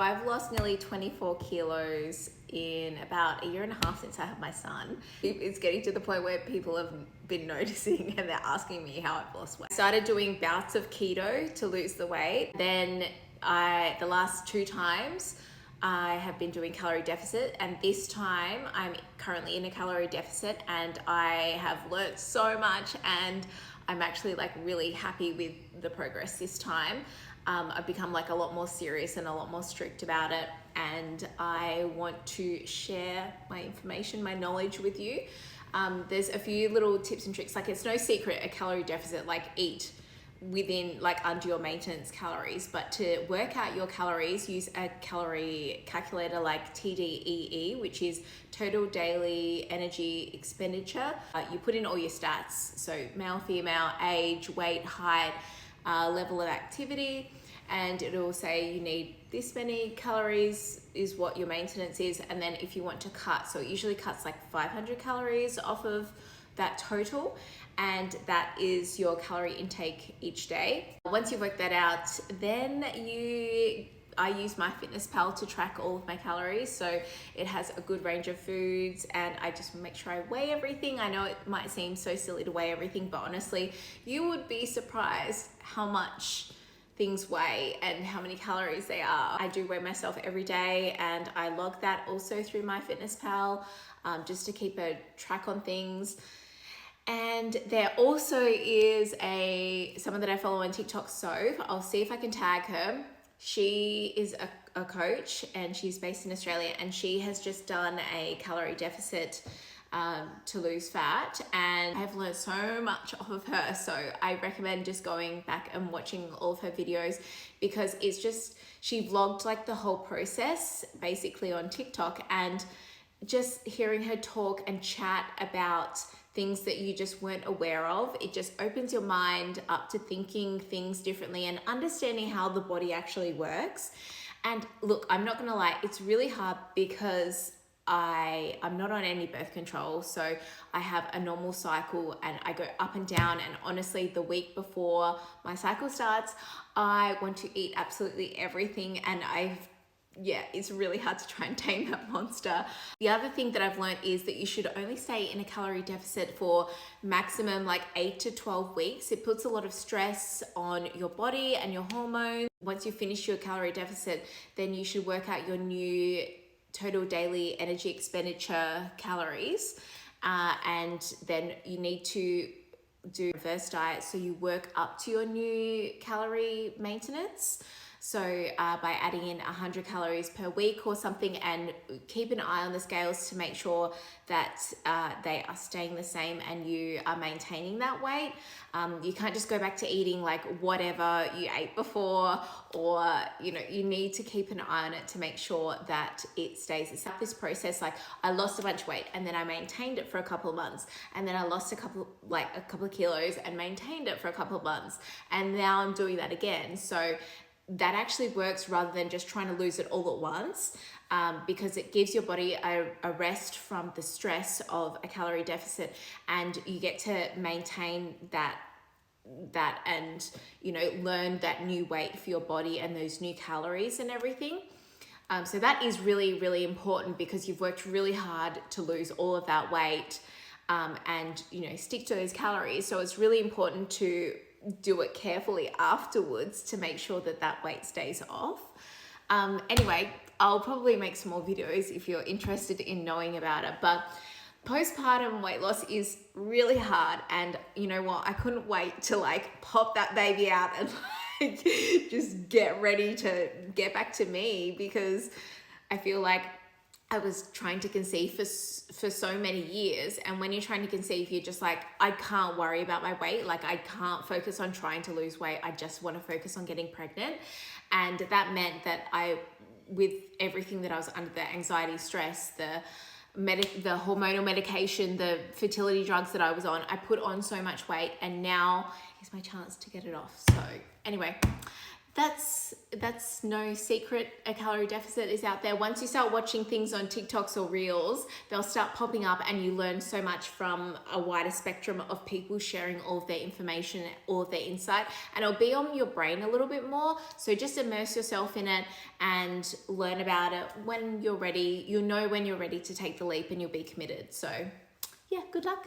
I've lost nearly 24 kilos in about a year and a half since I had my son. It's getting to the point where people have been noticing and they're asking me how I've lost weight. I started doing bouts of keto to lose the weight. Then the last 2 times I have been doing calorie deficit, and this time I'm currently in a calorie deficit, and I have learnt so much, and I'm actually like really happy with the progress this time. I've become like a lot more serious and a lot more strict about it, and I want to share my information, my knowledge with you. There's a few little tips and tricks. Like, it's no secret a calorie deficit, like eat within like under your maintenance calories, but to work out your calories, use a calorie calculator like TDEE, which is total daily energy expenditure. You put in all your stats, so male, female, age, weight, height, level of activity, and it will say you need this many calories is what your maintenance is. And then if you want to cut, so it usually cuts like 500 calories off of that total, and that is your calorie intake each day. Once you've worked that out, then I use MyFitnessPal to track all of my calories. So it has a good range of foods, and I just make sure I weigh everything. I know it might seem so silly to weigh everything, but honestly, you would be surprised how much things weigh and how many calories they are. I do weigh myself every day, and I log that also through MyFitnessPal, just to keep a track on things. And there also is someone that I follow on TikTok, so I'll see if I can tag her. She is a coach, and she's based in Australia, and she has just done a calorie deficit to lose fat, and I've learned so much off of her. So I recommend just going back and watching all of her videos, because it's just, she vlogged like the whole process basically on TikTok, and just hearing her talk and chat about things that you just weren't aware of, it just opens your mind up to thinking things differently and understanding how the body actually works. And look, I'm not gonna lie, it's really hard because I'm not on any birth control, so I have a normal cycle and I go up and down, and honestly the week before my cycle starts, I want to eat absolutely everything, and it's really hard to try and tame that monster. The other thing that I've learned is that you should only stay in a calorie deficit for maximum like 8 to 12 weeks. It puts a lot of stress on your body and your hormones. Once you finish your calorie deficit, then you should work out your new total daily energy expenditure calories. And then you need to do reverse diet, so you work up to your new calorie maintenance. So by adding in 100 calories per week or something, and keep an eye on the scales to make sure that they are staying the same and you are maintaining that weight. You can't just go back to eating like whatever you ate before, or you need to keep an eye on it to make sure that it stays the same. This process, like I lost a bunch of weight and then I maintained it for a couple of months, and then I lost a couple of kilos and maintained it for a couple of months, and now I'm doing that again. So that actually works rather than just trying to lose it all at once, because it gives your body a rest from the stress of a calorie deficit, and you get to maintain that and learn that new weight for your body and those new calories and everything. So that is really, really important, because you've worked really hard to lose all of that weight, and stick to those calories. So it's really important to do it carefully afterwards to make sure that weight stays off. Anyway, I'll probably make some more videos if you're interested in knowing about it, but postpartum weight loss is really hard, and you know what, I couldn't wait to like pop that baby out and like just get ready to get back to me, because I feel like I was trying to conceive for so many years, and when you're trying to conceive, you're just like, I can't worry about my weight, like I can't focus on trying to lose weight, I just want to focus on getting pregnant. And that meant that with everything that I was under, the anxiety, stress, the hormonal medication, the fertility drugs that I was on, I put on so much weight, and now is my chance to get it off. So anyway, That's no secret. A calorie deficit is out there. Once you start watching things on TikToks or Reels, they'll start popping up, and you learn so much from a wider spectrum of people sharing all of their information, all of their insight, and it'll be on your brain a little bit more. So just immerse yourself in it and learn about it. When you're ready, you'll know when you're ready to take the leap, and you'll be committed. So yeah, good luck.